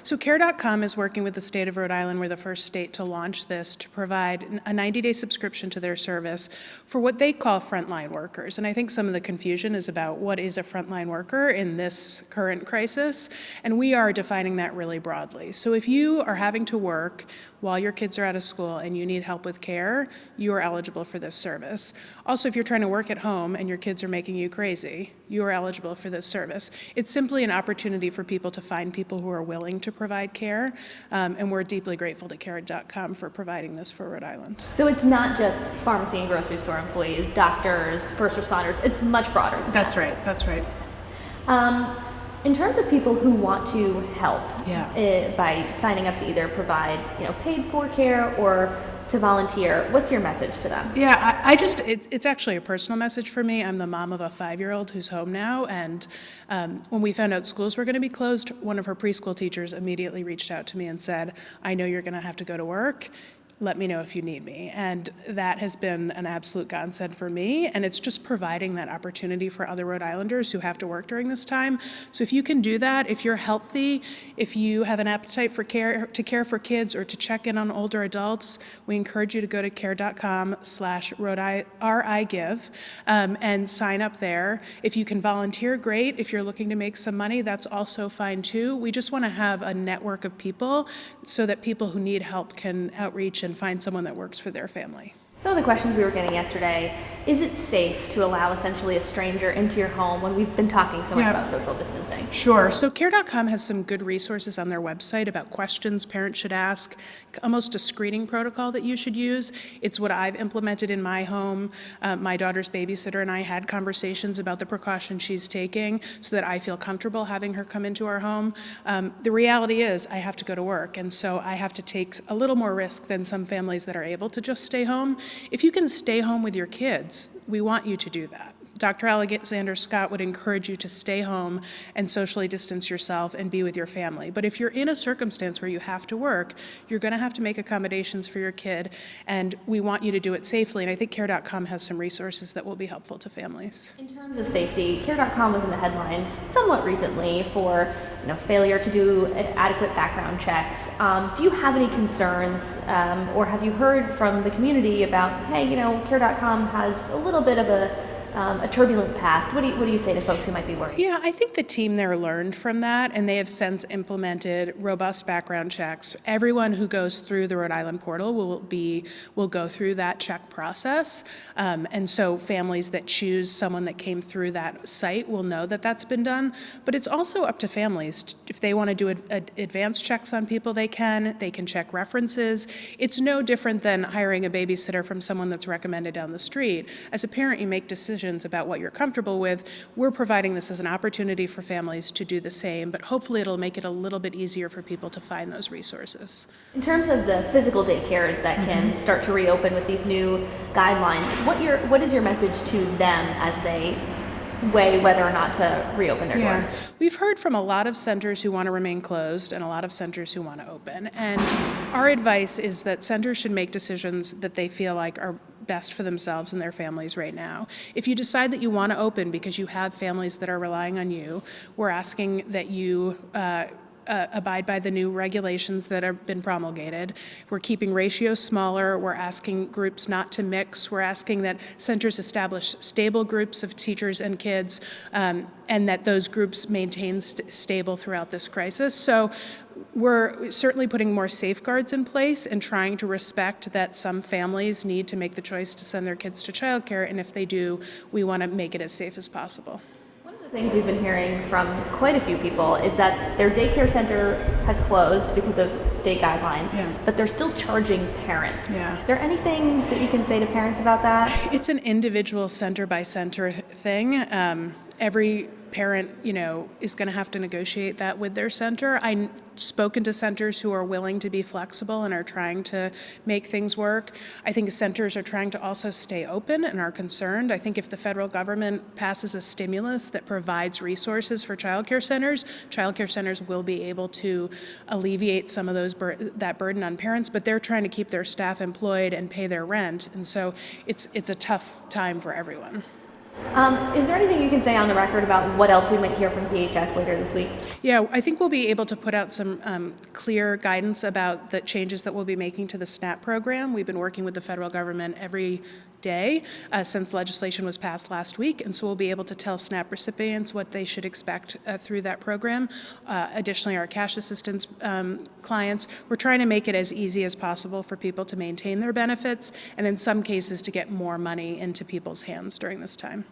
So Care.com is working with the state of Rhode Island. We're the first state to launch this to provide a 90-day subscription to their service for what they call frontline workers. And I think some of the confusion is about what is a frontline worker in this current crisis. And we are defining that really broadly. So if you are having to work while your kids are out of school and you need help with care, you are eligible for this service. Also, if you're trying to work at home and your kids are making you crazy, you are eligible for this service. It's simply an opportunity for people to find people who are willing to provide care, and we're deeply grateful to Care.com for providing this for Rhode Island. So it's not just pharmacy and grocery store employees, doctors, first responders, it's much broader than That's that. right, that's right. In terms of people who want to help Yeah. by signing up to either provide paid for care or to volunteer, what's your message to them? Yeah, it's actually a personal message for me. I'm the mom of a 5-year-old who's home now, and when we found out schools were going to be closed, one of her preschool teachers immediately reached out to me and said, I know you're going to have to go to work. Let me know if you need me. And that has been an absolute godsend for me. And it's just providing that opportunity for other Rhode Islanders who have to work during this time. So if you can do that, if you're healthy, if you have an appetite for care for kids or to check in on older adults, we encourage you to go to care.com/RIGIVE and sign up there. If you can volunteer, great. If you're looking to make some money, that's also fine too. We just want to have a network of people so that people who need help can outreach and find someone that works for their family. Some of the questions we were getting yesterday, is it safe to allow essentially a stranger into your home when we've been talking so much about social distancing? Sure. So Care.com has some good resources on their website about questions parents should ask, almost a screening protocol that you should use. It's what I've implemented in my home. My daughter's babysitter and I had conversations about the precautions she's taking so that I feel comfortable having her come into our home. The reality is I have to go to work, and so I have to take a little more risk than some families that are able to just stay home. If you can stay home with your kids, we want you to do that. Dr. Alexander Scott would encourage you to stay home and socially distance yourself and be with your family. But if you're in a circumstance where you have to work, you're going to have to make accommodations for your kid, and we want you to do it safely. And I think Care.com has some resources that will be helpful to families. In terms of safety, Care.com was in the headlines somewhat recently for failure to do adequate background checks. Do you have any concerns, or have you heard from the community about, hey, Care.com has a little bit of a turbulent past? What do you say to folks who might be worried? Yeah, I think the team there learned from that, and they have since implemented robust background checks. Everyone who goes through the Rhode Island portal will go through that check process, and so families that choose someone that came through that site will know that that's been done. But it's also up to families. If they want to do advanced checks on people, they can check references. It's no different than hiring a babysitter from someone that's recommended down the street. As a parent, you make decisions about what you're comfortable with. We're providing this as an opportunity for families to do the same, but hopefully it'll make it a little bit easier for people to find those resources. In terms of the physical daycares that can start to reopen with these new guidelines, what is your message to them as they weigh whether or not to reopen their doors? We've heard from a lot of centers who want to remain closed and a lot of centers who want to open. And our advice is that centers should make decisions that they feel like are best for themselves and their families right now. If you decide that you want to open because you have families that are relying on you, we're asking that you abide by the new regulations that have been promulgated. We're keeping ratios smaller. We're asking groups not to mix. We're asking that centers establish stable groups of teachers and kids, and that those groups maintain stable throughout this crisis. So we're certainly putting more safeguards in place and trying to respect that some families need to make the choice to send their kids to childcare, and if they do, we want to make it as safe as possible. The things we've been hearing from quite a few people is that their daycare center has closed because of state guidelines, but they're still charging parents. Is there anything that you can say to parents about that? It's an individual center by center thing. Every parent, is going to have to negotiate that with their center. I've spoken to centers who are willing to be flexible and are trying to make things work. I think centers are trying to also stay open and are concerned. I think if the federal government passes a stimulus that provides resources for childcare centers will be able to alleviate some of that burden on parents, but they're trying to keep their staff employed and pay their rent. And so it's a tough time for everyone. Is there anything you can say on the record about what else we might hear from DHS later this week? Yeah, I think we'll be able to put out some clear guidance about the changes that we'll be making to the SNAP program. We've been working with the federal government every day since legislation was passed last week, and so we'll be able to tell SNAP recipients what they should expect through that program. Additionally, our cash assistance clients, we're trying to make it as easy as possible for people to maintain their benefits, and in some cases to get more money into people's hands during this time.